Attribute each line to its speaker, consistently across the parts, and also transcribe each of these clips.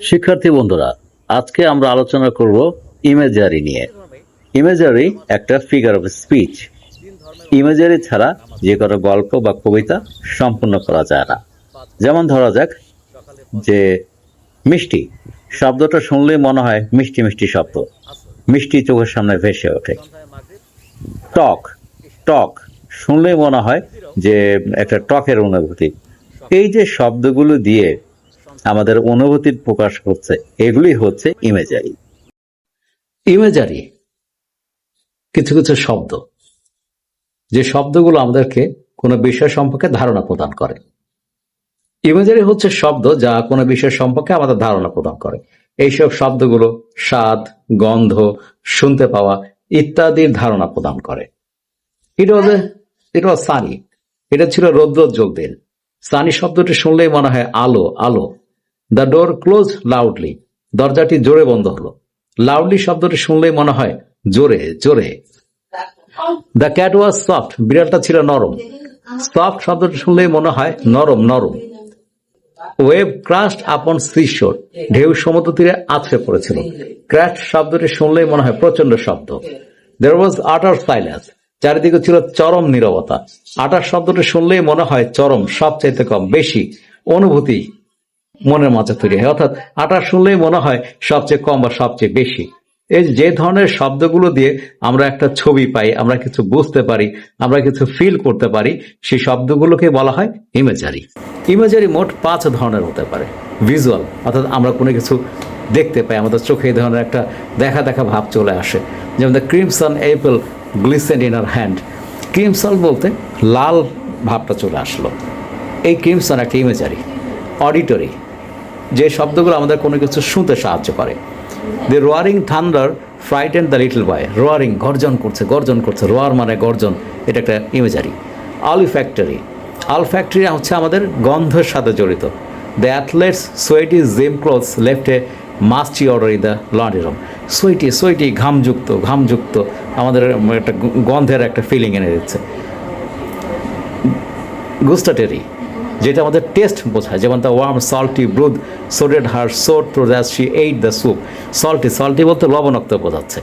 Speaker 1: শিক্ষার্থী বন্ধুরা, আজকে আমরা আলোচনা করব ইমেজারি নিয়ে। ইমেজারি একটা ফিগার অফ স্পিচ। ইমেজারি ছাড়া যে কোনো গল্প বা কবিতা সম্পূর্ণ করা যায় না। যেমন ধরা যাক যে মিষ্টি শব্দটা শুনলেই মনে হয় মিষ্টি মিষ্টি শব্দ, মিষ্টি চোখের সামনে ভেসে ওঠে। টক টক শুনলেই মনে হয় যে একটা টকের অনুভূতি। এই যে শব্দগুলো দিয়ে আমাদের অনুভূতির প্রকাশ করছে, এগুলি হচ্ছে ইমেজারি। ইমেজারি কিছু কিছু শব্দ, যে শব্দগুলো আমাদেরকে কোনো বিষয় সম্পর্কে ধারণা প্রদান করে। ইমেজারি হচ্ছে শব্দ যা কোনো বিষয় সম্পর্কে আমাদের ধারণা প্রদান করে। এইসব শব্দগুলো স্বাদ, গন্ধ, শুনতে পাওয়া ইত্যাদির ধারণা প্রদান করে। ইট ওয়াজ সানি। এটা ছিল রৌদ্রোজ্জ্বল দিন। সানি শব্দটি শুনলেই মনে হয় আলো আলো। The door close loudly. দরজাটি জোরে বন্ধ হলো। লাউডলি শব্দটি শুনলেই মনে হয় জোরে জোরে। The cat was soft. বিড়ালটা ছিল নরম। সফট শব্দটি শুনলেই মনে হয় নরম নরম। ওয়েভ ক্রাশড আপন সিশোর। ঢেউ সমুদ্র তীরে আছড়ে পড়েছিল। ক্র্যাশ শব্দটি শুনলেই মনে হয় প্রচন্ড শব্দ। দেয়ার ওয়াজ আটার সাইলেন্স। চারিদিকে ছিল চরম নীরবতা। আটার শব্দটি শুনলেই মনে হয় চরম, সবচাইতে কম, বেশি অনুভূতি মনের মাঝে তৈরি হয়। অর্থাৎ আটার শুনলেই মনে হয় সবচেয়ে কম বা সবচেয়ে বেশি। এই যে ধরনের শব্দগুলো দিয়ে আমরা একটা ছবি পাই, আমরা কিছু বুঝতে পারি, আমরা কিছু ফিল করতে পারি, সেই শব্দগুলোকে বলা হয় ইমেজারি। ইমেজারি মোট 5 ধরনের হতে পারে। ভিজুয়াল, অর্থাৎ আমরা কোনো কিছু দেখতে পাই, আমাদের চোখে এই ধরনের একটা দেখা দেখা ভাব চলে আসে। যেমন the crimson apple glistened in her hand. Crimson বলতে লাল ভাবটা চলে আসলো। এই ক্রিমসন একটা ইমেজারি। অডিটরি, যে শব্দগুলো আমাদের কোনো কিছু শুনতে সাহায্য করে। The roaring thunder frightened the little boy. Roaring, গর্জন করছে গর্জন করছে, রোয়ার মানে গর্জন, এটা একটা ইমেজারি। অলফ্যাক্টরি। অলফ্যাক্টরি হচ্ছে আমাদের গন্ধের সাথে জড়িত। The athlete's sweaty gym clothes left a musty odour in the laundry room. Sweaty sweaty, ঘামযুক্ত ঘামযুক্ত, আমাদের একটা গন্ধের একটা ফিলিং এনে দিচ্ছে। গুস্টাটেরি, যেটা আমাদের টেস্ট বোঝায়। যেমন the warm salty broth soothed her sore throat that she ate the soup. Salty salty বলতে লবণাক্ত বোঝাচ্ছে।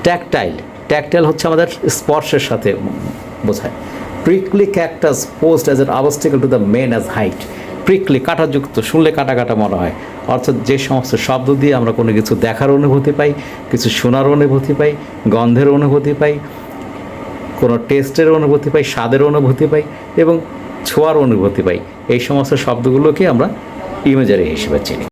Speaker 1: ট্যাকটাইল, ট্যাকটাইল হচ্ছে আমাদের স্পর্শের সাথে বোঝায়। Prickly cactus posed as an obstacle to the men as hiked. Prickly, কাঁটাযুক্ত, শুনলে কাটা কাটা মনে হয়। অর্থাৎ যে সমস্ত শব্দ দিয়ে আমরা কোনো কিছু দেখার অনুভূতি পাই, কিছু শোনার অনুভূতি পাই, গন্ধের অনুভূতি পাই, কোনো টেস্টের অনুভূতি পাই, স্বাদের অনুভূতি পাই এবং ছোঁয়ার অনুভূতি পাই, এই সমস্ত শব্দগুলোকে আমরা ইমেজারি হিসেবে চিনি।